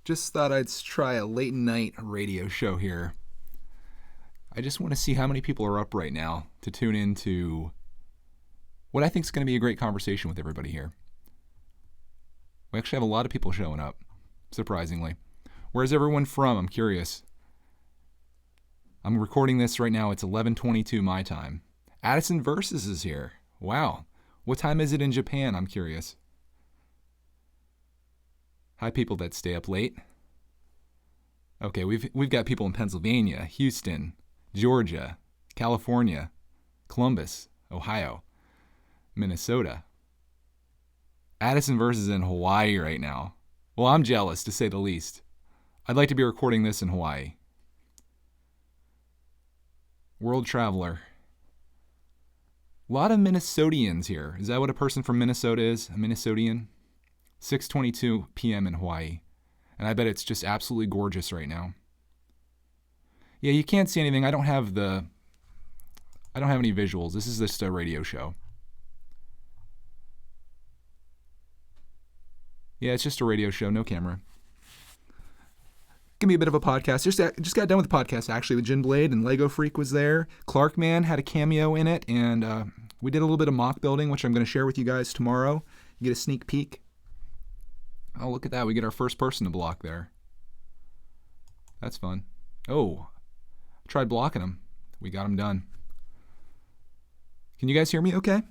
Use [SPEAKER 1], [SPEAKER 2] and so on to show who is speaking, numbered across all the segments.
[SPEAKER 1] Just thought I'd try a late night radio show here. I just want to see how many people are up right now to tune into what I think is going to be a great conversation with everybody here. We actually have a lot of people showing up, surprisingly. Where's everyone from? I'm curious. I'm recording this right now. It's 11:22 my time. Addison Versus is here. Wow. What time is it in Japan? I'm curious. Hi, people that stay up late. Okay, we've got people in Pennsylvania, Houston, Georgia, California, Columbus, Ohio, Minnesota. Addison Versus in Hawaii right now. Well, I'm jealous, to say the least. I'd like to be recording this in Hawaii. World Traveler. A lot of Minnesotians here. Is that what a person from Minnesota is? A Minnesotian? 6:22 p.m. in Hawaii. And I bet it's just absolutely gorgeous right now. Yeah, you can't see anything. I don't have any visuals. This is just a radio show. Yeah, it's just a radio show, no camera. Give me a bit of a podcast. Just got done with the podcast, actually, with Jen Blade, and Lego Freak was there. Clark Man had a cameo in it, and we did a little bit of mock building, which I'm going to share with you guys tomorrow. You get a sneak peek. Oh, look at that. We get our first person to block there. That's fun. Oh, I tried blocking him. We got him done. Can you guys hear me okay?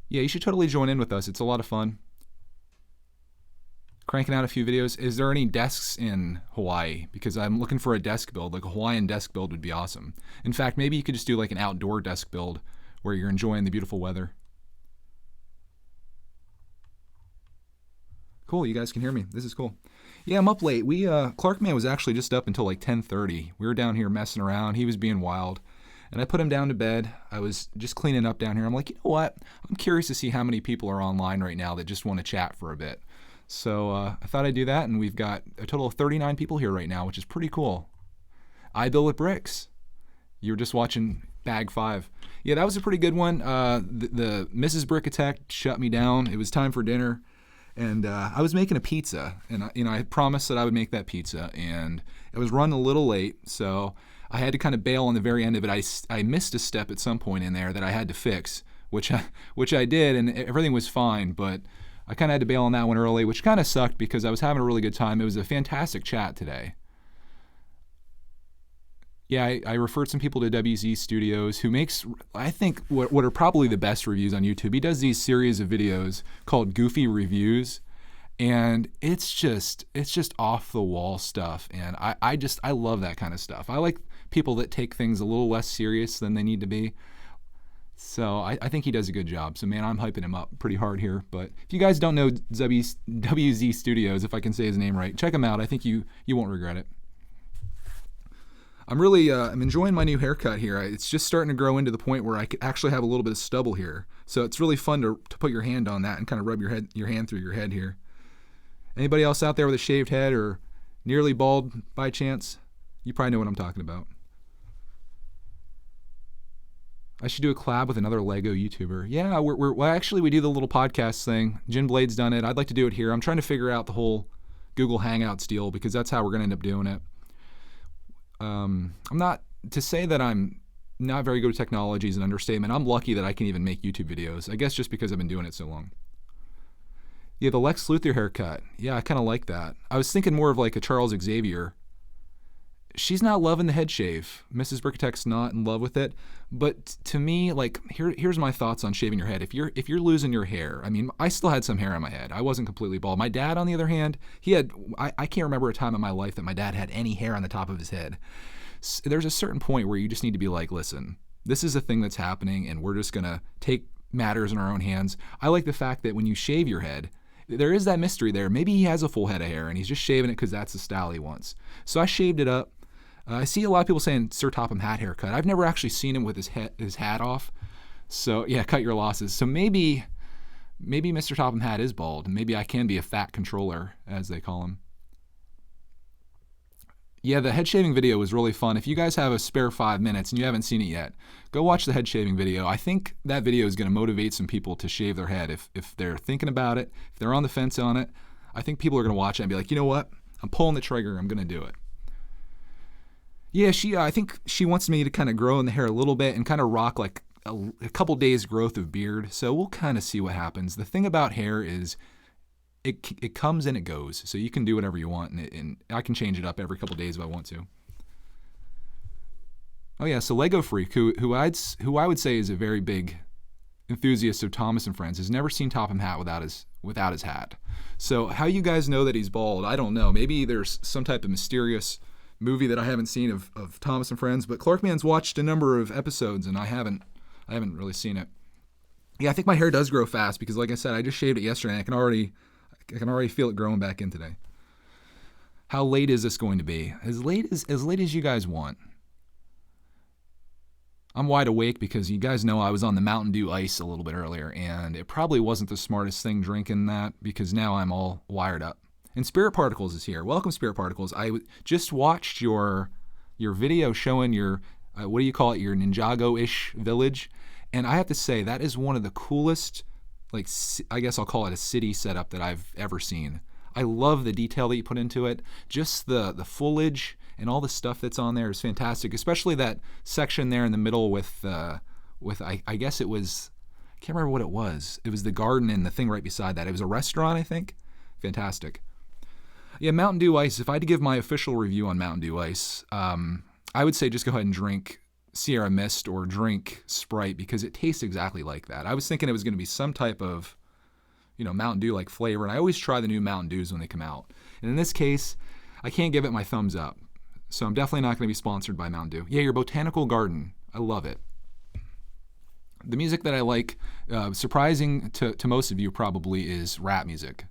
[SPEAKER 1] Yeah, you should totally join in with us. It's a lot of fun. Cranking out a few videos. Is there any desks in Hawaii? Because I'm looking for a desk build. Like a Hawaiian desk build would be awesome. In fact, maybe you could just do like an outdoor desk build where you're enjoying the beautiful weather. Cool, you guys can hear me. This is cool. Yeah, I'm up late. Clark Man was actually just up until like 10:30. We were down here messing around. He was being wild. And I put him down to bed. I was just cleaning up down here. I'm like, you know what? I'm curious to see how many people are online right now that just want to chat for a bit. So I thought I'd do that, and we've got a total of 39 people here right now, which is pretty cool. I build with bricks. You were just watching Bag 5. Yeah, that was a pretty good one. The Mrs Brickitect shut me down. It was time for dinner, and I was making a pizza, and I promised that I would make that pizza, and it was running a little late, so I had to kind of bail on the very end of it. I missed a step at some point in there that I had to fix, which I did, and everything was fine, but I kind of had to bail on that one early, which kind of sucked because I was having a really good time. It was a fantastic chat today. Yeah, I referred some people to WZ Studios, who makes, I think, what are probably the best reviews on YouTube. He does these series of videos called Goofy Reviews, and it's just off the wall stuff, and I love that kind of stuff. I like people that take things a little less serious than they need to be. So I think he does a good job. So man, I'm hyping him up pretty hard here. But if you guys don't know WZ Studios, if I can say his name right, check him out. I think you won't regret it. I'm enjoying my new haircut here. It's just starting to grow into the point where I could actually have a little bit of stubble here. So it's really fun to put your hand on that and kind of rub your hand through your head here. Anybody else out there with a shaved head or nearly bald by chance? You probably know what I'm talking about. I should do a collab with another Lego YouTuber. Yeah, we do the little podcast thing. Jen Blade's done it. I'd like to do it here. I'm trying to figure out the whole Google Hangouts deal because that's how we're going to end up doing it. To say that I'm not very good at technology is an understatement. I'm lucky that I can even make YouTube videos. I guess just because I've been doing it so long. Yeah, the Lex Luthor haircut. Yeah, I kind of like that. I was thinking more of like a Charles Xavier. She's not loving the head shave. Mrs Brickitect's not in love with it. But to me, like, here's my thoughts on shaving your head. If you're losing your hair, I mean, I still had some hair on my head. I wasn't completely bald. My dad, on the other hand, I can't remember a time in my life that my dad had any hair on the top of his head. So there's a certain point where you just need to be like, listen, this is a thing that's happening, and we're just gonna take matters in our own hands. I like the fact that when you shave your head, there is that mystery there. Maybe he has a full head of hair and he's just shaving it because that's the style he wants. So I shaved it up. I see a lot of people saying Sir Topham Hatt haircut. I've never actually seen him with his hat off. So yeah, cut your losses. So maybe Mr. Topham Hatt is bald. Maybe I can be a fat controller, as they call him. Yeah, the head shaving video was really fun. If you guys have a spare 5 minutes and you haven't seen it yet, go watch the head shaving video. I think that video is going to motivate some people to shave their head. If they're thinking about it, if they're on the fence on it, I think people are going to watch it and be like, you know what? I'm pulling the trigger. I'm going to do it. Yeah, I think she wants me to kind of grow in the hair a little bit and kind of rock like a couple days growth of beard. So we'll kind of see what happens. The thing about hair is it comes and it goes. So you can do whatever you want, and I can change it up every couple days if I want to. Oh yeah, so Lego Freak, who I would say is a very big enthusiast of Thomas and Friends, has never seen Topham Hatt without his hat. So how you guys know that he's bald, I don't know. Maybe there's some type of mysterious movie that I haven't seen of Thomas and Friends, but Clarkman's watched a number of episodes and I haven't really seen it. Yeah, I think my hair does grow fast because, like I said, I just shaved it yesterday and I can already feel it growing back in today. How late is this going to be? As late as you guys want. I'm wide awake because you guys know I was on the Mountain Dew Ice a little bit earlier, and it probably wasn't the smartest thing drinking that because now I'm all wired up. And Spirit Particles is here. Welcome, Spirit Particles. I just watched your video showing your, what do you call it, your Ninjago-ish village. And I have to say, that is one of the coolest, like, I guess I'll call it a city setup that I've ever seen. I love the detail that you put into it. Just the foliage and all the stuff that's on there is fantastic, especially that section there in the middle with I guess it was, I can't remember what it was. It was the garden and the thing right beside that. It was a restaurant, I think. Fantastic. Yeah, Mountain Dew Ice, if I had to give my official review on Mountain Dew Ice, I would say just go ahead and drink Sierra Mist or drink Sprite because it tastes exactly like that. I was thinking it was going to be some type of, Mountain Dew like flavor, and I always try the new Mountain Dews when they come out. And in this case, I can't give it my thumbs up. So I'm definitely not going to be sponsored by Mountain Dew. Yeah, your botanical garden. I love it. The music that I like, surprising to most of you probably, is rap music.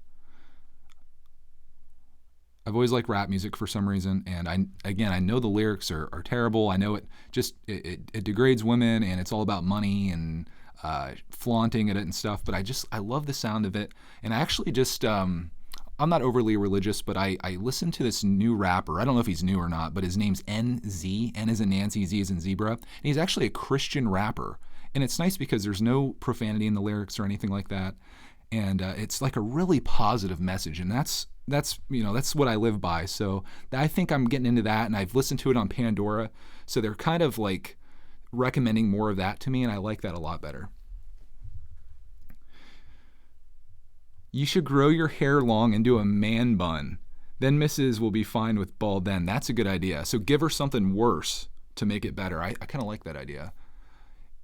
[SPEAKER 1] I've always liked rap music for some reason, and I know the lyrics are terrible. I know it degrades women, and it's all about money and flaunting it and stuff, but I love the sound of it. And I actually just, I'm not overly religious, but I listened to this new rapper. I don't know if he's new or not, but his name's NZ. N as in Nancy, Z as in zebra. And he's actually a Christian rapper. And it's nice because there's no profanity in the lyrics or anything like that. And it's like a really positive message. And that's what I live by. So I think I'm getting into that, and I've listened to it on Pandora. So they're kind of like recommending more of that to me, and I like that a lot better. You should grow your hair long and do a man bun. Then Mrs. will be fine with bald then. That's a good idea. So give her something worse to make it better. I kind of like that idea.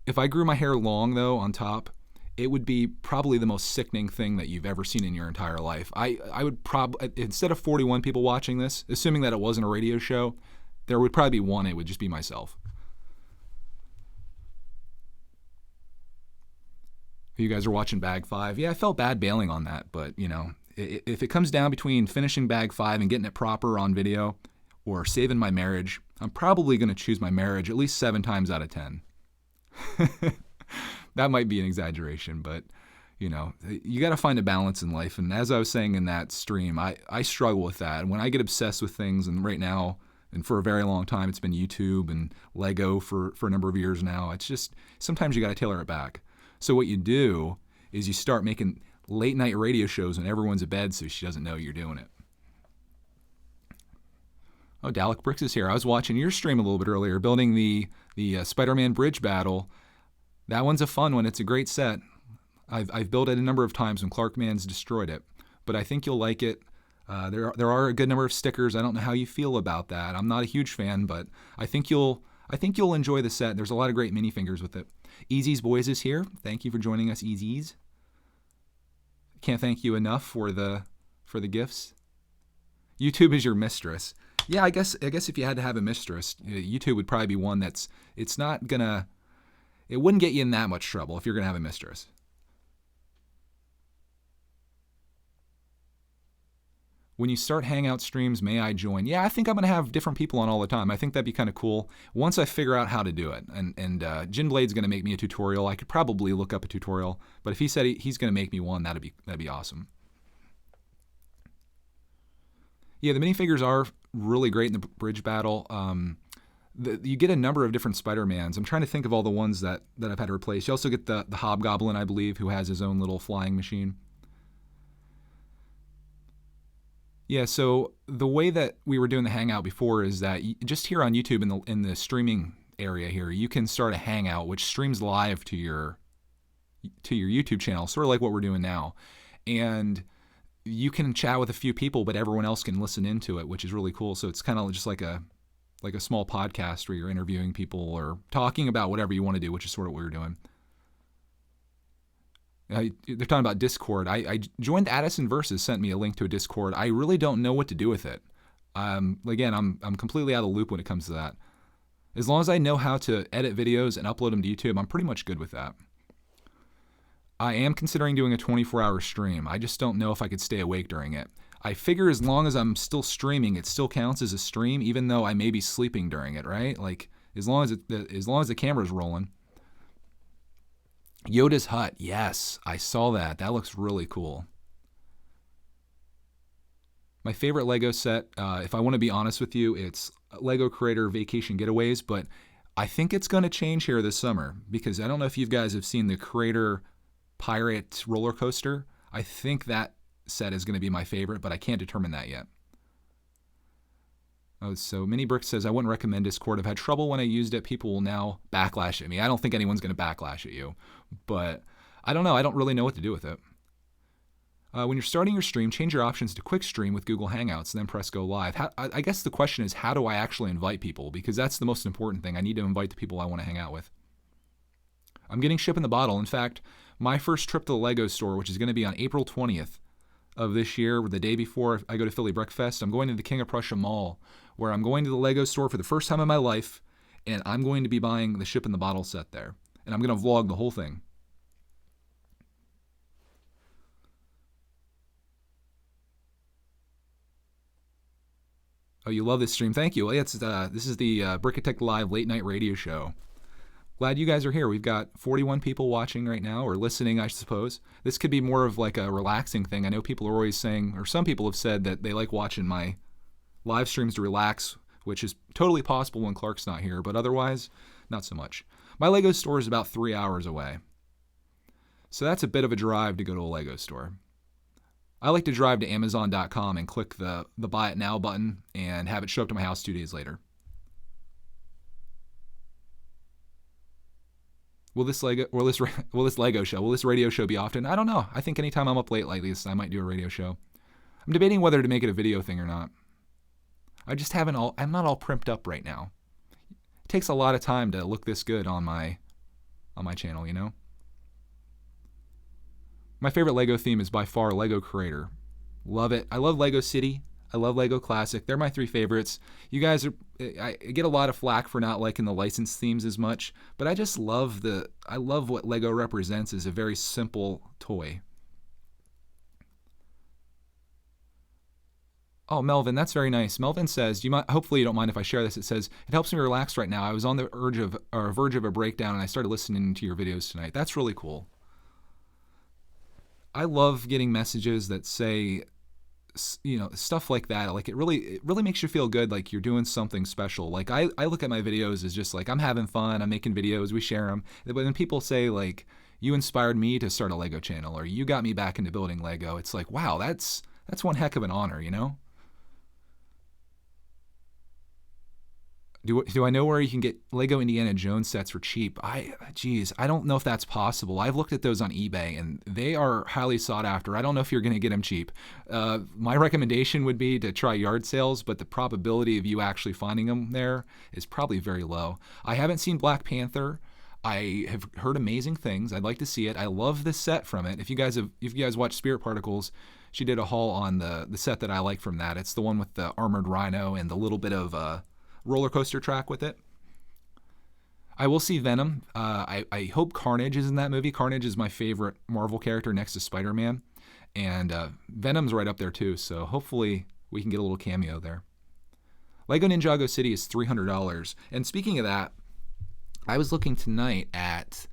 [SPEAKER 1] If I grew my hair long, though, on top, it would be probably the most sickening thing that you've ever seen in your entire life. I would probably, instead of 41 people watching this, assuming that it wasn't a radio show, there would probably be one. It would just be myself. You guys are watching Bag 5. Yeah, I felt bad bailing on that, but, if it comes down between finishing Bag 5 and getting it proper on video or saving my marriage, I'm probably going to choose my marriage at least 7 times out of 10. That might be an exaggeration, but, you got to find a balance in life. And as I was saying in that stream, I struggle with that. And when I get obsessed with things, and right now, and for a very long time, it's been YouTube and Lego for a number of years now, it's just, sometimes you got to tailor it back. So what you do is you start making late night radio shows when everyone's in bed so she doesn't know you're doing it. Oh, Dalek Bricks is here. I was watching your stream a little bit earlier, building the Spider-Man bridge battle. That one's a fun one. It's a great set. I've built it a number of times when Clarkman's destroyed it, but I think you'll like it. There are a good number of stickers. I don't know how you feel about that. I'm not a huge fan, but I think you'll enjoy the set. There's a lot of great minifigures with it. Easy's Boys is here. Thank you for joining us, Easy's. Can't thank you enough for the gifts. YouTube is your mistress. Yeah, I guess if you had to have a mistress, YouTube would probably be one it wouldn't get you in that much trouble if you're gonna have a mistress. When you start Hangout streams, may I join? Yeah, I think I'm going to have different people on all the time. I think that'd be kind of cool once I figure out how to do it. And Jinblade's going to make me a tutorial. I could probably look up a tutorial, but if he said he's going to make me one, that'd be awesome. Yeah, the minifigures are really great in the bridge battle. You get a number of different Spider-Mans. I'm trying to think of all the ones that I've had to replace. You also get the Hobgoblin, I believe, who has his own little flying machine. Yeah, so the way that we were doing the Hangout before is that just here on YouTube in the streaming area here, you can start a Hangout which streams live to your YouTube channel, sort of like what we're doing now. And you can chat with a few people, but everyone else can listen into it, which is really cool. So it's kind of just like a small podcast where you're interviewing people or talking about whatever you want to do, which is sort of what we were doing. They're talking about Discord. I joined Addison Versus, sent me a link to a Discord. I really don't know what to do with it. Again, I'm completely out of the loop when it comes to that. As long as I know how to edit videos and upload them to YouTube, I'm pretty much good with that. I am considering doing a 24-hour stream. I just don't know if I could stay awake during it. I figure as long as I'm still streaming, it still counts as a stream, even though I may be sleeping during it, right? Like as long as the camera's rolling. Yoda's hut, yes, I saw that. That looks really cool. My favorite Lego set, if I want to be honest with you, it's Lego Creator Vacation Getaways, but I think it's going to change here this summer because I don't know if you guys have seen the Creator Pirate roller coaster. I think that set is going to be my favorite, but I can't determine that yet. Oh, so Mini Brick says, I wouldn't recommend Discord. I've had trouble when I used it. People will now backlash at me. I don't think anyone's going to backlash at you, but I don't know. I don't really know what to do with it. When you're starting your stream, change your options to quick stream with Google Hangouts, and then press go live. I guess the question is, how do I actually invite people? Because that's the most important thing. I need to invite the people I want to hang out with. I'm getting Ship in the Bottle. In fact, my first trip to the Lego store, which is going to be on April 20th of this year, the day before I go to Philly Breakfast, I'm going to the King of Prussia Mall, where I'm going to the Lego store for the first time in my life, and I'm going to be buying the Ship in the Bottle set there. And I'm going to vlog the whole thing. Oh, you love this stream. Thank you. This is the Brickitect Live late night radio show. Glad you guys are here. We've got 41 people watching right now, or listening, I suppose. This could be more of like a relaxing thing. I know people are always saying, or some people have said that they like watching my live streams to relax, which is totally possible when Clark's not here, but otherwise, not so much. My Lego store is about 3 hours away. So that's a bit of a drive to go to a Lego store. I like to drive to Amazon.com and click the Buy It Now button and have it show up to my house 2 days later. Will this radio show be often? I don't know. I think anytime I'm up late like this, I might do a radio show. I'm debating whether to make it a video thing or not. I'm not all primped up right now. It takes a lot of time to look this good on my channel, you know? My favorite Lego theme is by far Lego Creator. Love it. I love Lego City. I love Lego Classic. They're my three favorites. You guys I get a lot of flack for not liking the licensed themes as much, but I just love what Lego represents as a very simple toy. Oh, Melvin, that's very nice. Melvin says, hopefully you don't mind if I share this. It says, it helps me relax right now. I was on the verge of a breakdown and I started listening to your videos tonight. That's really cool. I love getting messages that say, you know, stuff like that. Like it really makes you feel good, like you're doing something special. Like I look at my videos as just like I'm having fun, I'm making videos, we share them. But when people say like, you inspired me to start a Lego channel, or you got me back into building Lego, it's like, wow, that's one heck of an honor, you know? Do I know where you can get Lego Indiana Jones sets for cheap? I don't know if that's possible. I've looked at those on eBay and they are highly sought after. I don't know if you're going to get them cheap. My recommendation would be to try yard sales, but the probability of you actually finding them there is probably very low. I haven't seen Black Panther. I have heard amazing things. I'd like to see it. I love the set from it. If you guys watch Spirit Particles, she did a haul on the set that I like from that. It's the one with the armored rhino and the little bit of roller coaster track with it. I will see Venom. I hope Carnage is in that movie. Carnage is my favorite Marvel character next to Spider-Man. And Venom's right up there too, so hopefully we can get a little cameo there. Lego Ninjago City is $300. And speaking of that, I was looking tonight at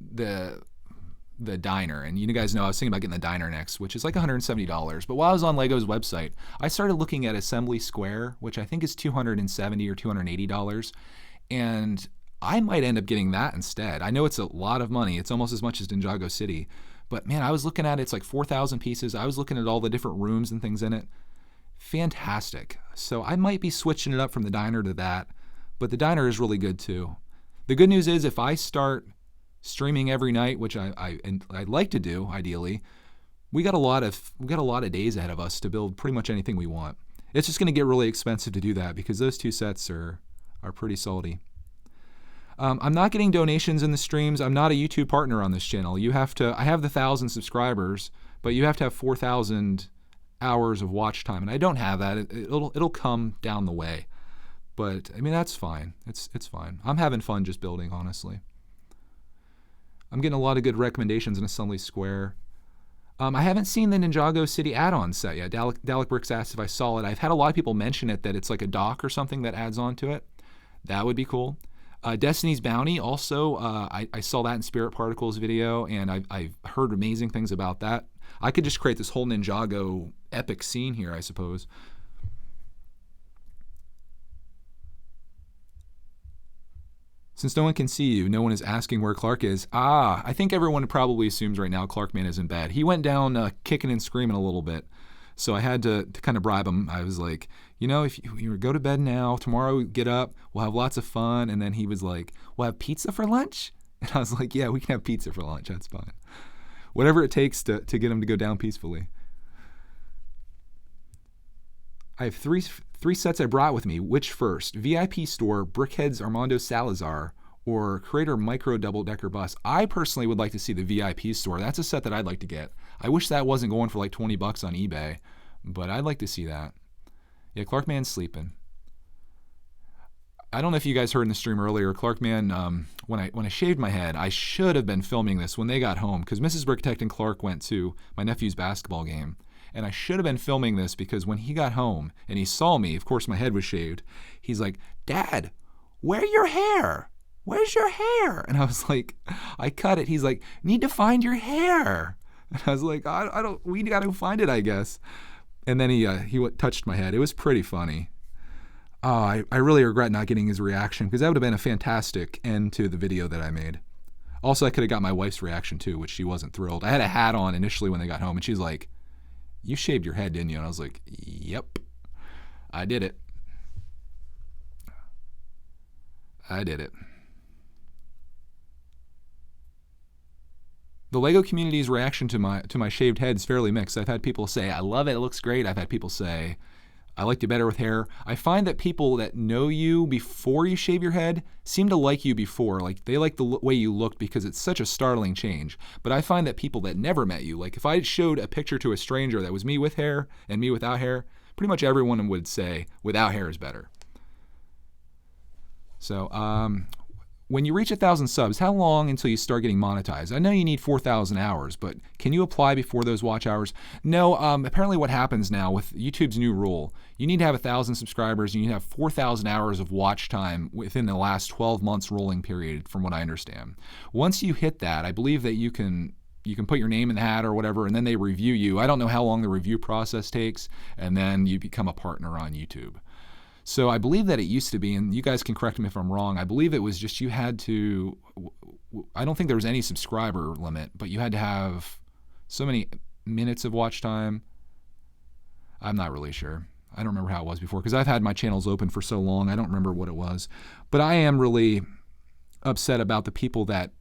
[SPEAKER 1] the the diner. And you guys know I was thinking about getting the diner next, which is like $170. But while I was on Lego's website, I started looking at Assembly Square, which I think is $270 or $280. And I might end up getting that instead. I know it's a lot of money. It's almost as much as Ninjago City. But man, I was looking at it. It's like 4,000 pieces. I was looking at all the different rooms and things in it. Fantastic. So I might be switching it up from the diner to that. But the diner is really good too. The good news is if I start streaming every night, which I'd like to do ideally, we got a lot of days ahead of us to build pretty much anything we want. It's just going to get really expensive to do that because those two sets are pretty salty. I'm not getting donations in the streams. I'm not a YouTube partner on this channel. I have the 1,000 subscribers, but you have to have 4,000 hours of watch time, and I don't have that. It'll come down the way. But I mean, that's fine. It's fine. I'm having fun just building, honestly. I'm getting a lot of good recommendations in Assembly Square. I haven't seen the Ninjago City add-on set yet. Dalek Bricks asked if I saw it. I've had a lot of people mention it, that it's like a dock or something that adds on to it. That would be cool. Destiny's Bounty also, I saw that in Spirit Particles video, and I've heard amazing things about that. I could just create this whole Ninjago epic scene here, I suppose. Since no one can see you, no one is asking where Clark is. I think everyone probably assumes right now Clarkman is in bed. He went down kicking and screaming a little bit. So I had to kind of bribe him. I was like, if you go to bed now, tomorrow get up, we'll have lots of fun. And then he was like, we'll have pizza for lunch? And I was like, yeah, we can have pizza for lunch. That's fine. Whatever it takes to get him to go down peacefully. I have three sets I brought with me. Which first? VIP Store, Brickhead's Armando Salazar, or Creator Micro Double Decker Bus. I personally would like to see the VIP Store. That's a set that I'd like to get. I wish that wasn't going for like $20 on eBay, but I'd like to see that. Yeah, Clarkman's sleeping. I don't know if you guys heard in the stream earlier, Clarkman, when I shaved my head, I should have been filming this when they got home, because Mrs Brickitect and Clark went to my nephew's basketball game. And I should have been filming this because when he got home and he saw me, of course my head was shaved, he's like, Dad, where's your hair? Where's your hair? And I was like, I cut it. He's like, need to find your hair. And I was like, we got to find it, I guess. And then he touched my head. It was pretty funny. I really regret not getting his reaction, because that would have been a fantastic end to the video that I made. Also, I could have got my wife's reaction too, which she wasn't thrilled. I had a hat on initially when they got home, and she's like, you shaved your head, didn't you? And I was like, yep, I did it. I did it. The Lego community's reaction to my shaved head is fairly mixed. I've had people say, I love it, it looks great. I've had people say, I liked it better with hair. I find that people that know you before you shave your head seem to like you before. Like, they like the way you looked because it's such a startling change. But I find that people that never met you, like if I showed a picture to a stranger that was me with hair and me without hair, pretty much everyone would say without hair is better. So, when you reach 1,000 subs, how long until you start getting monetized? I know you need 4,000 hours, but can you apply before those watch hours? No, apparently what happens now with YouTube's new rule, you need to have 1,000 subscribers and you need to have 4,000 hours of watch time within the last 12 months rolling period, from what I understand. Once you hit that, I believe that you can put your name in the hat or whatever, and then they review you. I don't know how long the review process takes, and then you become a partner on YouTube. So I believe that it used to be, and you guys can correct me if I'm wrong, I believe it was just you had to, I don't think there was any subscriber limit, but you had to have so many minutes of watch time. I'm not really sure. I don't remember how it was before, because I've had my channels open for so long, I don't remember what it was. But I am really upset about the people that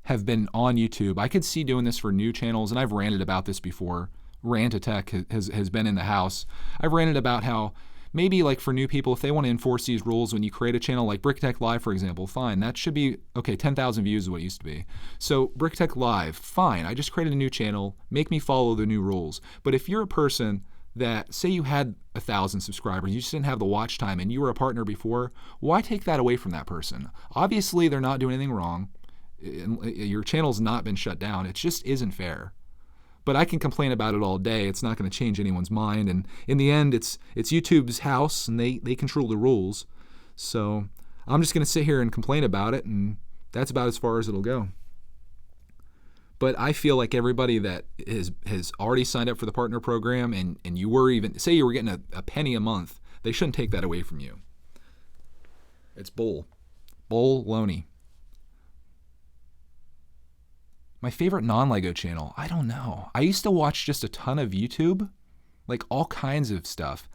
[SPEAKER 1] have been on YouTube. I could see doing this for new channels, and I've ranted about this before. Rantatech has been in the house. I've ranted about how maybe like for new people, if they want to enforce these rules when you create a channel like brickitectLIVE, for example, fine. That should be, okay, 10,000 views is what it used to be. So brickitectLIVE, fine. I just created a new channel. Make me follow the new rules. But if you're a person that, say you had 1,000 subscribers, you just didn't have the watch time and you were a partner before, why take that away from that person? Obviously, they're not doing anything wrong. Your channel's not been shut down. It just isn't fair. But I can complain about it all day. It's not going to change anyone's mind. And in the end, it's YouTube's house, and they control the rules. So I'm just going to sit here and complain about it, and that's about as far as it'll go. But I feel like everybody that has already signed up for the partner program, and you were even, say you were getting a penny a month, they shouldn't take that away from you. It's bull-loney. My favorite non-Lego channel, I don't know. I used to watch just a ton of YouTube, like all kinds of stuff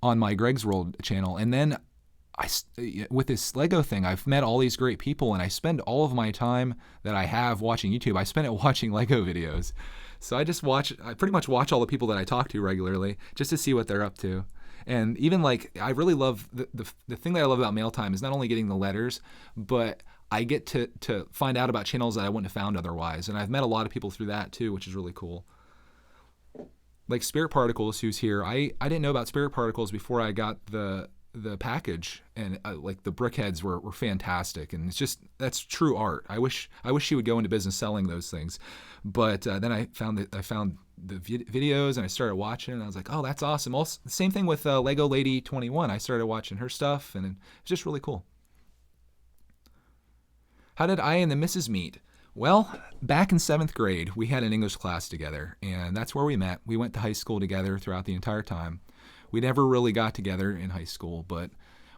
[SPEAKER 1] on my Greg's World channel. And then with this Lego thing, I've met all these great people, and I spend all of my time that I have watching YouTube, I spend it watching Lego videos. So I pretty much watch all the people that I talk to regularly just to see what they're up to. And even like, I really love, the thing that I love about mail time is not only getting the letters, but I get to find out about channels that I wouldn't have found otherwise. And I've met a lot of people through that too, which is really cool. Like Spirit Particles, who's here. I didn't know about Spirit Particles before I got the package, and like the brickheads were fantastic, and it's just, that's true art. I wish she would go into business selling those things, but then I found the videos, and I started watching, and I was like, oh, that's awesome. Also, the same thing with Lego Lady 21. I started watching her stuff, and it's just really cool. How did I and the missus meet? Well, back in 7th grade, we had an English class together, and that's where we met. We went to high school together throughout the entire time. We never really got together in high school, but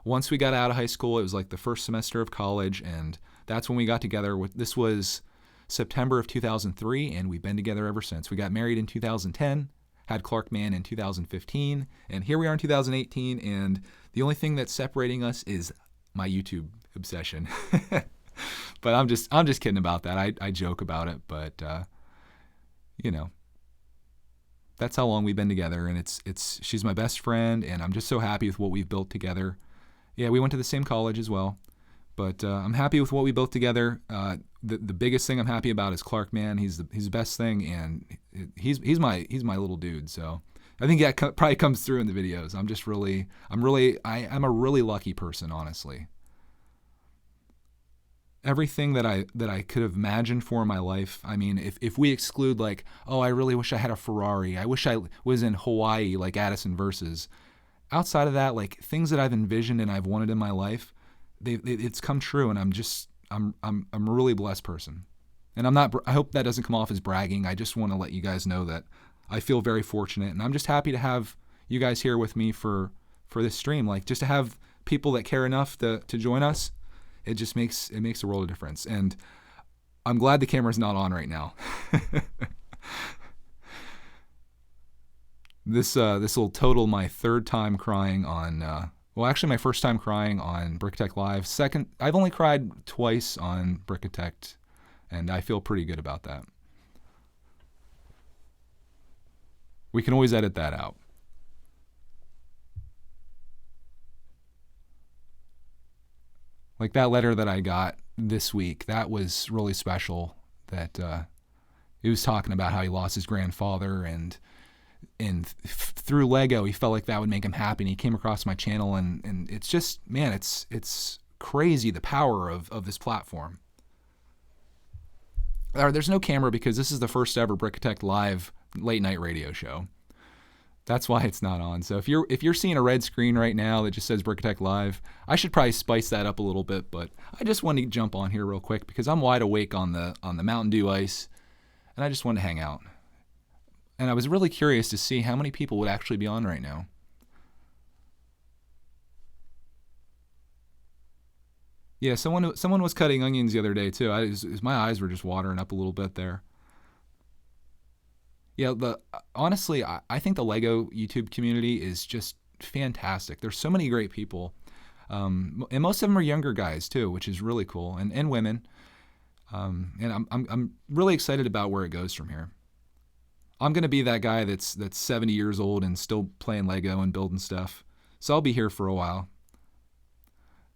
[SPEAKER 1] once we got out of high school, it was like the first semester of college, and that's when we got together. This was September of 2003, and we've been together ever since. We got married in 2010, had Clark Mann in 2015, and here we are in 2018, and the only thing that's separating us is my YouTube obsession. But I'm just kidding about that. I joke about it, but you know, that's how long we've been together, and she's my best friend, and I'm just so happy with what we've built together. Yeah, we went to the same college as well, but I'm happy with what we built together. The biggest thing I'm happy about is Clark Mann. He's the best thing, and he's my little dude. So I think that probably comes through in the videos. I'm a really lucky person, honestly. Everything that I could have imagined for my life. I mean, if we exclude like, oh, I really wish I had a Ferrari. I wish I was in Hawaii like Addison Versus. Outside of that, like things that I've envisioned and I've wanted in my life, it's come true, and I'm a really blessed person. And I hope that doesn't come off as bragging. I just want to let you guys know that I feel very fortunate, and I'm just happy to have you guys here with me for this stream. Like, just to have people that care enough to join us. It just makes a world of difference, and I'm glad the camera's not on right now. This will total my 3rd time crying on. Well, actually, my 1st time crying on brickitectLIVE. Second, I've only cried twice on Brickitect, and I feel pretty good about that. We can always edit that out. Like that letter that I got this week, that was really special. That he was talking about how he lost his grandfather, and through Lego, he felt like that would make him happy. And he came across my channel, and it's just, man, it's crazy the power of this platform. There's no camera because this is the first ever brickitectLIVE late night radio show. That's why it's not on. So if you're seeing a red screen right now that just says brickitectLIVE, I should probably spice that up a little bit, but I just wanted to jump on here real quick because I'm wide awake on the Mountain Dew ice, and I just wanted to hang out. And I was really curious to see how many people would actually be on right now. Yeah, someone was cutting onions the other day too. My eyes were just watering up a little bit there. Yeah, honestly, I think the Lego YouTube community is just fantastic. There's so many great people, and most of them are younger guys too, which is really cool, and women. And I'm really excited about where it goes from here. I'm gonna be that guy that's 70 years old and still playing Lego and building stuff, so I'll be here for a while.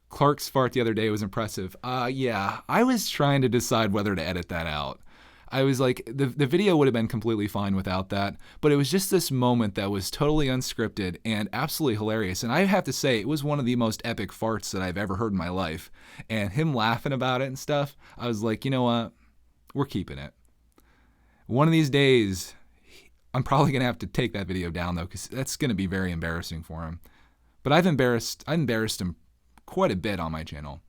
[SPEAKER 1] Clark's fart the other day was impressive. Yeah, I was trying to decide whether to edit that out. I was like, the video would have been completely fine without that, but it was just this moment that was totally unscripted and absolutely hilarious. And I have to say, it was one of the most epic farts that I've ever heard in my life. And him laughing about it and stuff, I was like, you know what? We're keeping it. One of these days, I'm probably going to have to take that video down, though, because that's going to be very embarrassing for him. But I've embarrassed him quite a bit on my channel.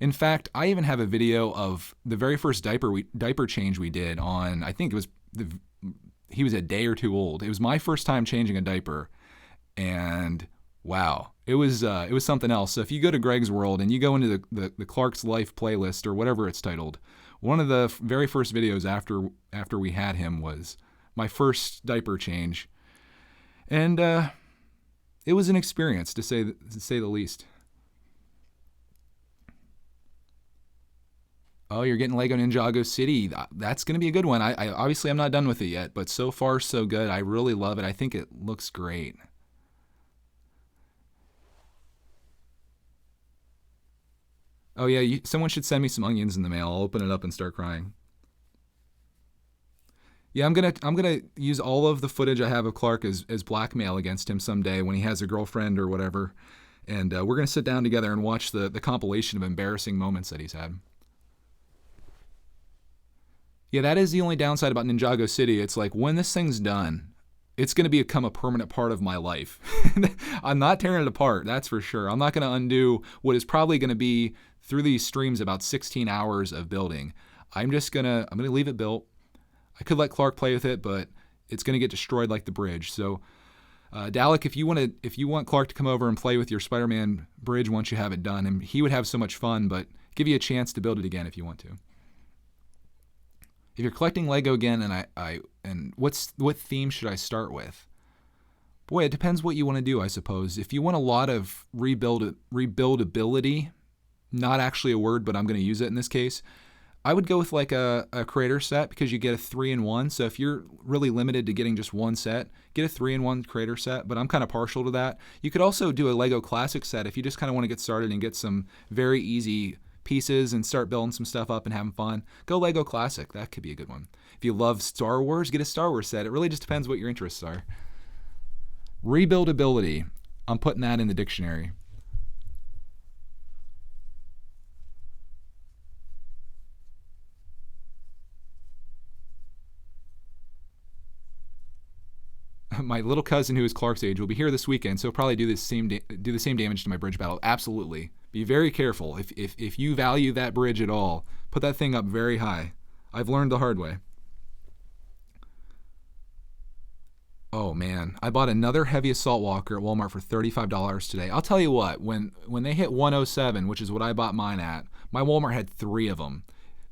[SPEAKER 1] In fact, I even have a video of the very first diaper change we did on, I think it was, he was a day or two old. It was my first time changing a diaper, and wow, it was something else. So if you go to Greg's World and you go into the Clark's Life playlist or whatever it's titled, one of the very first videos after we had him was my first diaper change, and it was an experience to say the least. Oh, you're getting Lego Ninjago City. That's going to be a good one. I obviously I'm not done with it yet, but so far so good. I really love it. I think it looks great. Oh yeah, someone should send me some onions in the mail. I'll open it up and start crying. Yeah, I'm gonna use all of the footage I have of Clark as blackmail against him someday when he has a girlfriend or whatever, and we're gonna sit down together and watch the compilation of embarrassing moments that he's had. Yeah, that is the only downside about Ninjago City. It's like when this thing's done, it's going to become a permanent part of my life. I'm not tearing it apart, that's for sure. I'm not going to undo what is probably going to be, through these streams, about 16 hours of building. I'm gonna leave it built. I could let Clark play with it, but it's going to get destroyed like the bridge. So, Dalek, if you want Clark to come over and play with your Spider-Man bridge once you have it done, and he would have so much fun, but give you a chance to build it again if you want to. If you're collecting Lego again, and what theme should I start with? Boy, it depends what you want to do, I suppose. If you want a lot of rebuildability, not actually a word, but I'm going to use it in this case, I would go with like a creator set, because you get a 3-in-1. So if you're really limited to getting just one set, get a 3-in-1 creator set, but I'm kind of partial to that. You could also do a Lego Classic set if you just kind of want to get started and get some very easy pieces and start building some stuff up and having fun. Go Lego Classic. That could be a good one. If you love Star Wars, get a Star Wars set. It really just depends what your interests are. Rebuildability. I'm putting that in the dictionary. My little cousin, who is Clark's age, will be here this weekend, so he'll probably do the same damage to my bridge battle. Absolutely. Be very careful. If you value that bridge at all, put that thing up very high. I've learned the hard way. Oh man, I bought another heavy assault walker at Walmart for $35 today. I'll tell you what, when they hit 107, which is what I bought mine at, my Walmart had 3 of them.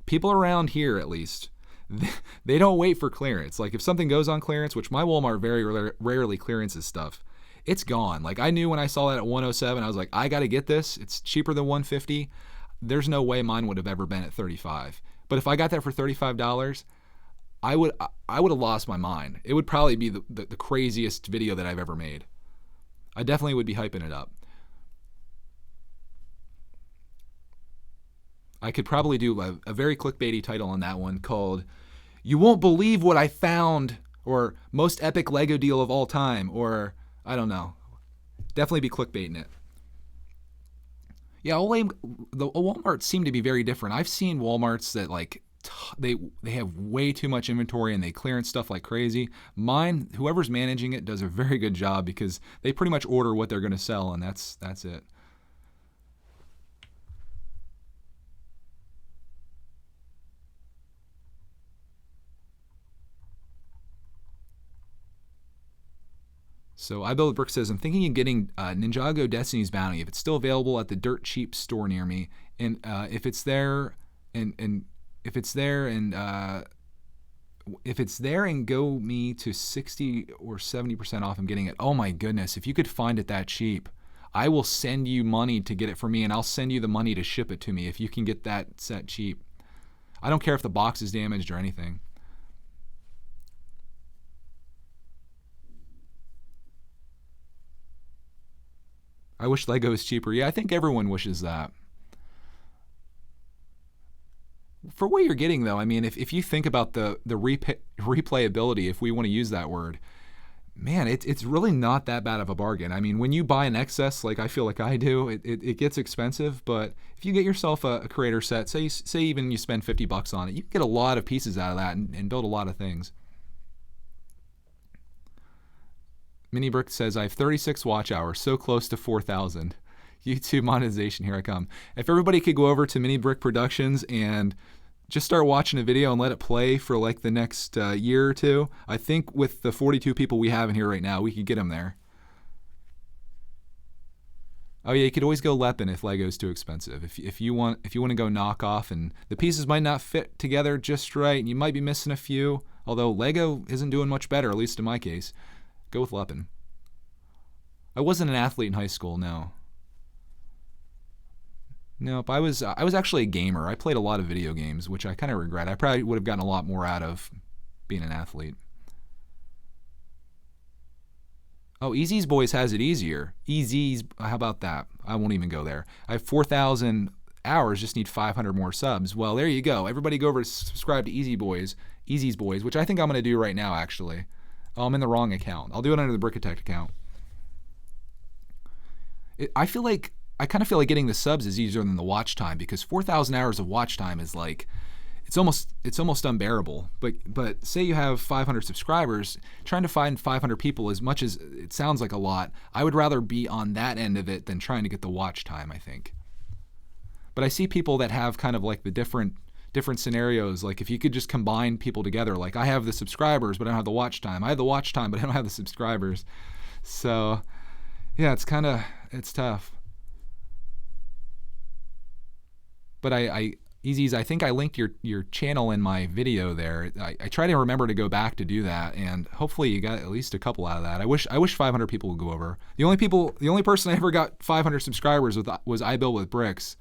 [SPEAKER 1] People around here, at least, they don't wait for clearance. Like if something goes on clearance, which my Walmart very rarely clearances stuff, it's gone. Like I knew when I saw that at 107, I was like, I got to get this. It's cheaper than 150. There's no way mine would have ever been at 35. But if I got that for $35, I would have lost my mind. It would probably be the craziest video that I've ever made. I definitely would be hyping it up. I could probably do a very clickbaity title on that one called "You Won't Believe What I Found," or "Most Epic Lego Deal of All Time," or I don't know. Definitely be clickbaiting it. Yeah, the Walmarts seem to be very different. I've seen Walmarts that like they have way too much inventory and they clearance stuff like crazy. Mine, whoever's managing it, does a very good job because they pretty much order what they're going to sell, and that's it. So I Build Brick says, I'm thinking of getting Ninjago Destiny's Bounty if it's still available at the dirt cheap store near me, and if it's there and go me to 60 or 70% off, I'm getting it. Oh my goodness, if you could find it that cheap, I will send you money to get it for me, and I'll send you the money to ship it to me if you can get that set cheap. I don't care if the box is damaged or anything. I wish Lego was cheaper. Yeah, I think everyone wishes that. For what you're getting, though, I mean, if you think about the replayability, if we want to use that word, man, it's really not that bad of a bargain. I mean, when you buy an excess, like I feel like I do, it gets expensive. But if you get yourself a creator set, say even you spend $50 on it, you can get a lot of pieces out of that and build a lot of things. Mini Brick says, I have 36 watch hours, so close to 4,000. YouTube monetization, here I come. If everybody could go over to Mini Brick Productions and just start watching a video and let it play for like the next year or two, I think with the 42 people we have in here right now, we could get them there. Oh yeah, you could always go Lepin if Lego's too expensive. If you want to go knockoff and the pieces might not fit together just right, and you might be missing a few, although Lego isn't doing much better, at least in my case, go with Lepin. I wasn't an athlete in high school, no. Nope, I was actually a gamer. I played a lot of video games, which I kind of regret. I probably would have gotten a lot more out of being an athlete. Oh, Easy's Boys has it easier. Easy's, how about that? I won't even go there. I have 4,000 hours, just need 500 more subs. Well, there you go. Everybody go over to subscribe to Easy's Boys, which I think I'm going to do right now, actually. Oh, I'm in the wrong account. I'll do it under the Brickitect account. I kind of feel like getting the subs is easier than the watch time, because 4,000 hours of watch time is like, it's almost unbearable. But say you have 500 subscribers, trying to find 500 people, as much as it sounds like a lot, I would rather be on that end of it than trying to get the watch time, I think. But I see people that have kind of like the different scenarios. Like if you could just combine people together, like I have the subscribers but I don't have the watch time. I have the watch time but I don't have the subscribers. So yeah, it's tough. But Easy's, I think I linked your channel in my video there. I try to remember to go back to do that, and hopefully you got at least a couple out of that. I wish 500 people would go over. The only person I ever got 500 subscribers with was I Build with Bricks,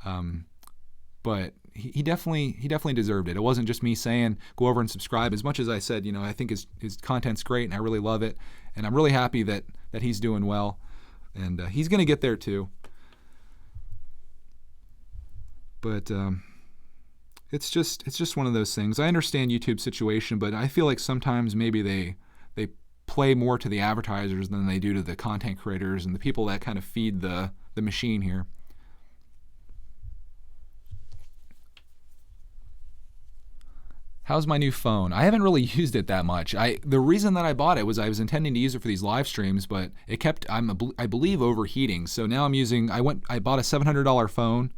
[SPEAKER 1] but he definitely deserved it. It wasn't just me saying go over and subscribe. As much as I said, I think his content's great and I really love it, and I'm really happy that he's doing well, and he's gonna get there too. But it's just one of those things. I understand YouTube's situation, but I feel like sometimes maybe they play more to the advertisers than they do to the content creators and the people that kind of feed the machine here. How's my new phone? I haven't really used it that much. The reason that I bought it was I was intending to use it for these live streams, but it kept, I believe, overheating. So now I bought a $700 phone,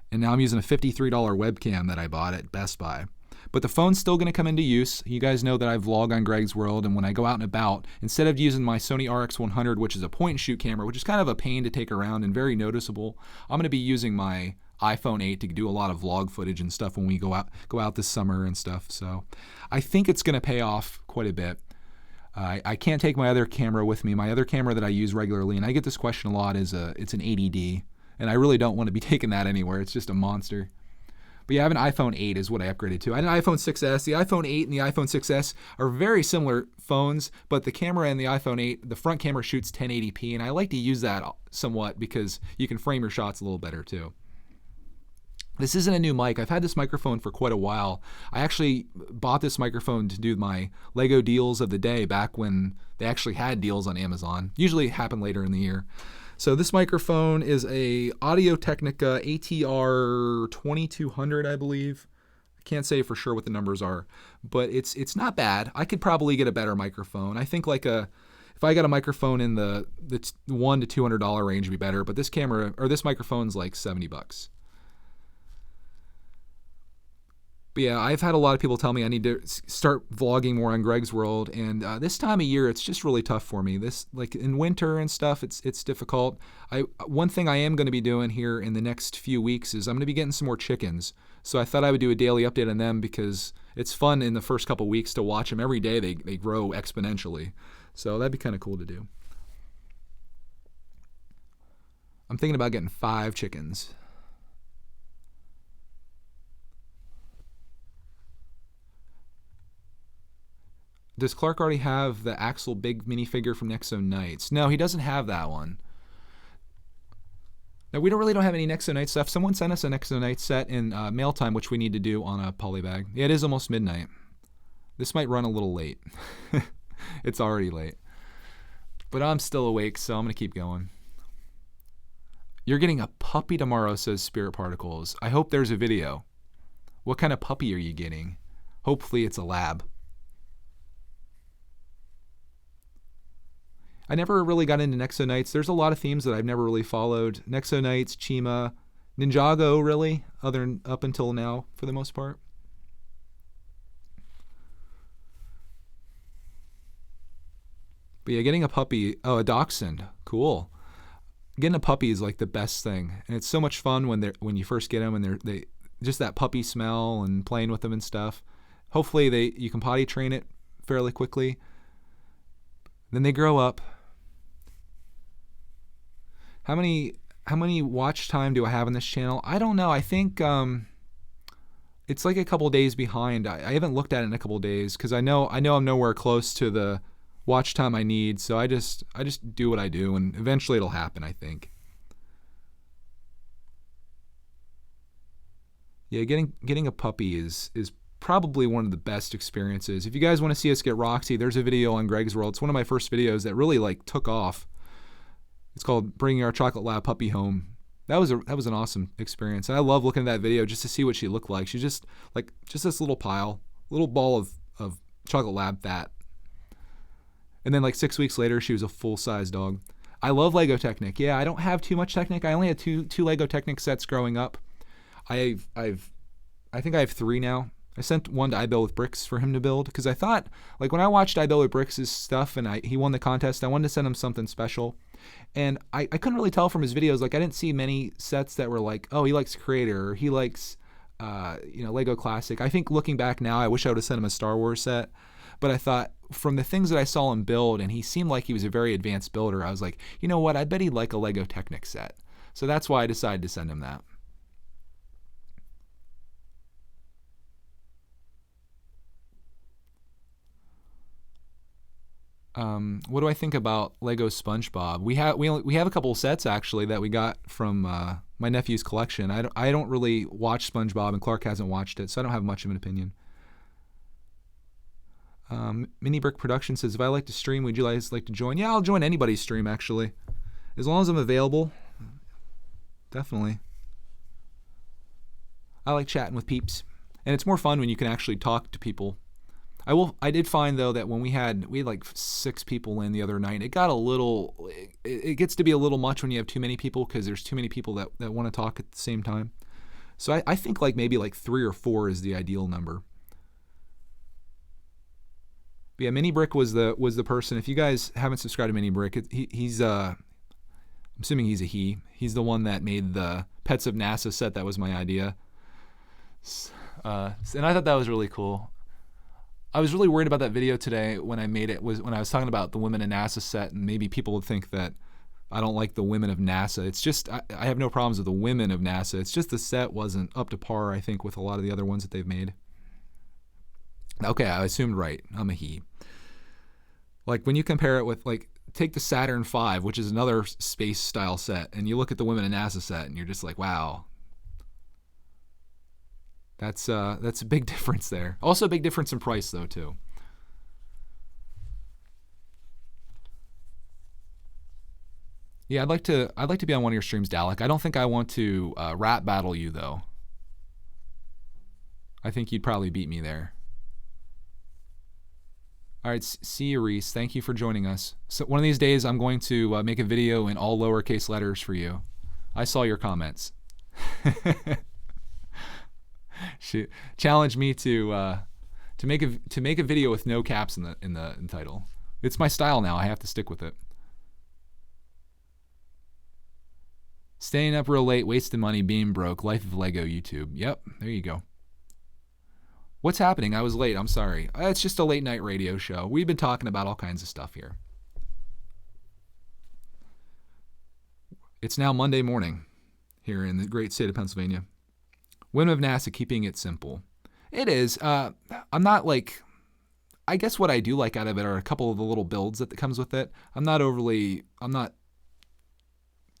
[SPEAKER 1] and now I'm using a $53 webcam that I bought at Best Buy. But the phone's still going to come into use. You guys know that I vlog on Greg's World, and when I go out and about, instead of using my Sony RX100, which is a point-and-shoot camera, which is kind of a pain to take around and very noticeable, I'm going to be using my iPhone 8 to do a lot of vlog footage and stuff when we go out this summer and stuff. So I think it's going to pay off quite a bit. I can't take my other camera with me. My other camera that I use regularly, and I get this question a lot, it's an 80D. And I really don't want to be taking that anywhere. It's just a monster. But yeah, I have an iPhone 8 is what I upgraded to. I had an iPhone 6S. The iPhone 8 and the iPhone 6S are very similar phones, but the camera in the iPhone 8, the front camera shoots 1080p, and I like to use that somewhat because you can frame your shots a little better too. This isn't a new mic. I've had this microphone for quite a while. I actually bought this microphone to do my Lego deals of the day back when they actually had deals on Amazon. Usually it happened later in the year. So this microphone is a Audio-Technica ATR 2200, I believe. I can't say for sure what the numbers are, but it's not bad. I could probably get a better microphone. I think if I got a microphone in the $100 to $200 range would be better, but this microphone's like $70. But yeah, I've had a lot of people tell me I need to start vlogging more on Greg's World, and this time of year it's just really tough for me. Like in winter and stuff, it's difficult. One thing I am going to be doing here in the next few weeks is I'm going to be getting some more chickens. So I thought I would do a daily update on them because it's fun in the first couple weeks to watch them. Every day they grow exponentially. So that'd be kind of cool to do. I'm thinking about getting 5 chickens. Does Clark already have the Axel big minifigure from Nexo Knights? No, he doesn't have that one. Now, we don't have any Nexo Knight stuff. Someone sent us a Nexo Knight set in mail time, which we need to do on a polybag. Yeah, it is almost midnight. This might run a little late. It's already late. But I'm still awake, so I'm going to keep going. You're getting a puppy tomorrow, says Spirit Particles. I hope there's a video. What kind of puppy are you getting? Hopefully it's a lab. I never really got into Nexo Knights. There's a lot of themes that I've never really followed. Nexo Knights, Chima, Ninjago, really, up until now, for the most part. But yeah, getting a puppy, oh, a dachshund, cool. Getting a puppy is like the best thing, and it's so much fun when you first get them, and they just that puppy smell and playing with them and stuff. Hopefully you can potty train it fairly quickly. Then they grow up. How many watch time do I have on this channel? I don't know. I think it's like a couple days behind. I haven't looked at it in a couple days because I know I'm nowhere close to the watch time I need. So I just do what I do, and eventually it'll happen, I think. Yeah, getting a puppy is probably one of the best experiences. If you guys want to see us get Roxy, there's a video on Greg's World. It's one of my first videos that really like took off. It's called Bringing Our Chocolate Lab Puppy Home. That was an awesome experience. And I love looking at that video just to see what she looked like. She's just this little ball of chocolate lab fat. And then like 6 weeks later, she was a full-size dog. I love Lego Technic. Yeah, I don't have too much Technic. I only had two Lego Technic sets growing up. I think I have 3 now. I sent one to I Build with Bricks for him to build because I thought, like, when I watched I Build with Bricks' stuff and he won the contest, I wanted to send him something special. And I couldn't really tell from his videos. Like, I didn't see many sets that were like, oh, he likes Creator or he likes Lego Classic. I think looking back now, I wish I would have sent him a Star Wars set. But I thought from the things that I saw him build, and he seemed like he was a very advanced builder, I was like, you know what? I bet he'd like a Lego Technic set. So that's why I decided to send him that. What do I think about Lego SpongeBob? We have a couple of sets actually that we got from my nephew's collection. I don't really watch SpongeBob, and Clark hasn't watched it, so I don't have much of an opinion. Mini Brick Production says, if I like to stream, would you guys like to join? Yeah, I'll join anybody's stream actually, as long as I'm available. Definitely. I like chatting with peeps, and it's more fun when you can actually talk to people. I did find though that when we had like 6 people in the other night, it got a little, it gets to be a little much when you have too many people because there's too many people that want to talk at the same time. So I think like maybe like 3 or 4 is the ideal number. But yeah, Mini Brick was the person. If you guys haven't subscribed to Mini Brick, he's I'm assuming he's a he. He's the one that made the Pets of NASA set. That was my idea. And I thought that was really cool. I was really worried about that video today when I made it, was when I was talking about the Women of NASA set, and maybe people would think that I don't like the women of NASA. It's just, I have no problems with the women of NASA. It's just the set wasn't up to par, I think, with a lot of the other ones that they've made. Okay, I assumed right. I'm a he. Like when you compare it with, like, take the Saturn V, which is another space style set, and you look at the Women of NASA set, and you're just like, wow. That's a big difference there. Also a big difference in price though too. Yeah, I'd like to be on one of your streams, Dalek. I don't think I want to rap battle you though. I think you'd probably beat me there. All right, see you, Reese. Thank you for joining us. So one of these days I'm going to make a video in all lowercase letters for you. I saw your comments. She challenged me to make a video with no caps in the title. It's my style now. I have to stick with it. Staying up real late, wasting money, being broke, life of Lego YouTube. Yep, there you go. What's happening? I was late. I'm sorry. It's just a late night radio show. We've been talking about all kinds of stuff here. It's now Monday morning here in the great state of Pennsylvania. Women of NASA, keeping it simple. It is. I'm not like, I guess what I do like out of it are a couple of the little builds that comes with it. I'm not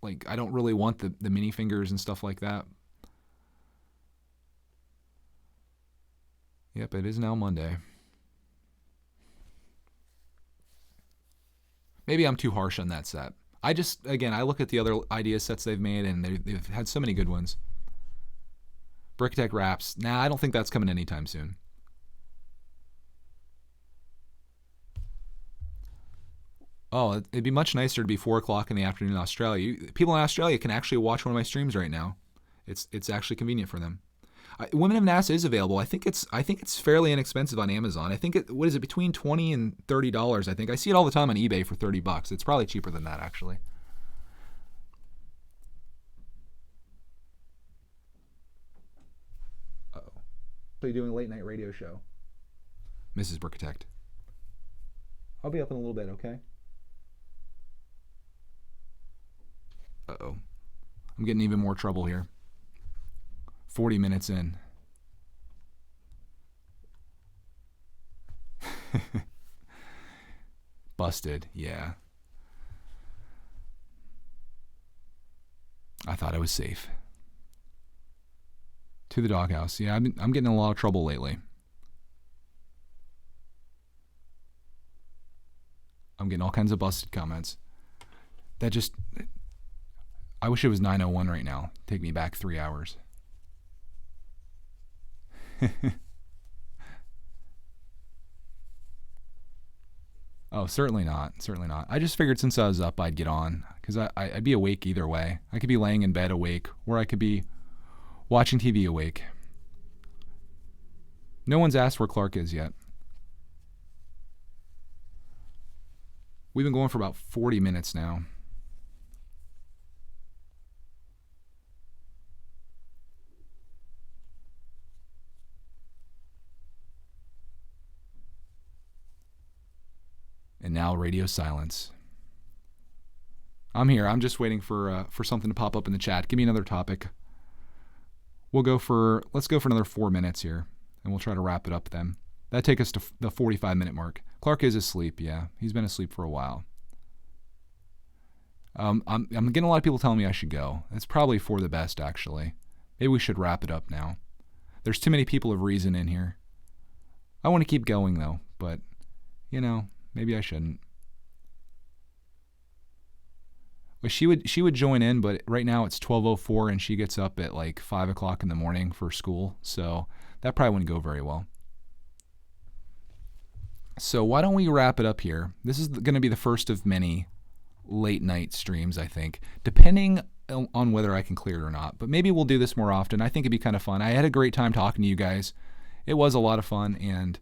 [SPEAKER 1] like, I don't really want the minifingers and stuff like that. Yep, it is now Monday. Maybe I'm too harsh on that set. I look at the other idea sets they've made, and they've had so many good ones. Brickitect wraps. Nah, I don't think that's coming anytime soon. Oh, it'd be much nicer to be 4 o'clock in the afternoon in Australia. People in Australia can actually watch one of my streams right now. It's actually convenient for them. Women of NASA is available. I think it's fairly inexpensive on Amazon. I think what is it, between $20 and $30? I think I see it all the time on eBay for $30. It's probably cheaper than that actually. Uh-oh. So you're doing a late night radio show, Mrs Brickitect. I'll be up in a little bit, okay? Uh-oh. I'm getting even more trouble here. 40 minutes in. Busted, yeah. I thought I was safe. To the doghouse. Yeah, I'm getting in a lot of trouble lately. I'm getting all kinds of busted comments. That just... I wish it was 9:01 right now. Take me back 3 hours. Oh, certainly not. Certainly not. I just figured since I was up, I'd get on. Because I'd be awake either way. I could be laying in bed awake, or I could be watching TV awake. No one's asked where Clark is yet. We've been going for about 40 minutes now. And now radio silence. I'm here. I'm just waiting for something to pop up in the chat. Give me another topic. Let's go for another 4 minutes here, and we'll try to wrap it up then. That take us to the 45-minute mark. Clark is asleep. Yeah, he's been asleep for a while. I'm getting a lot of people telling me I should go. It's probably for the best, actually. Maybe we should wrap it up now. There's too many people of reason in here. I want to keep going though, but you know. Maybe I shouldn't. Well, she would join in, but right now it's 12:04 and she gets up at like 5 o'clock in the morning for school, so that probably wouldn't go very well. So why don't we wrap it up here? This is going to be the first of many late night streams, I think, depending on whether I can clear it or not. But maybe we'll do this more often. I think it'd be kind of fun. I had a great time talking to you guys. It was a lot of fun, and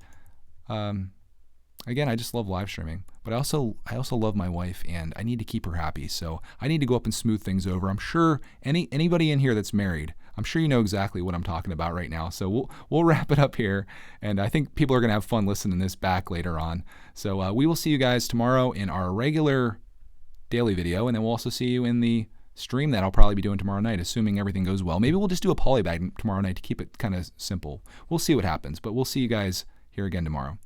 [SPEAKER 1] again, I just love live streaming, but I also love my wife, and I need to keep her happy. So I need to go up and smooth things over. I'm sure anybody in here that's married, I'm sure you know exactly what I'm talking about right now. So we'll wrap it up here, and I think people are going to have fun listening this back later on. So we will see you guys tomorrow in our regular daily video, and then we'll also see you in the stream that I'll probably be doing tomorrow night, assuming everything goes well. Maybe we'll just do a polybag tomorrow night to keep it kind of simple. We'll see what happens, but we'll see you guys here again tomorrow.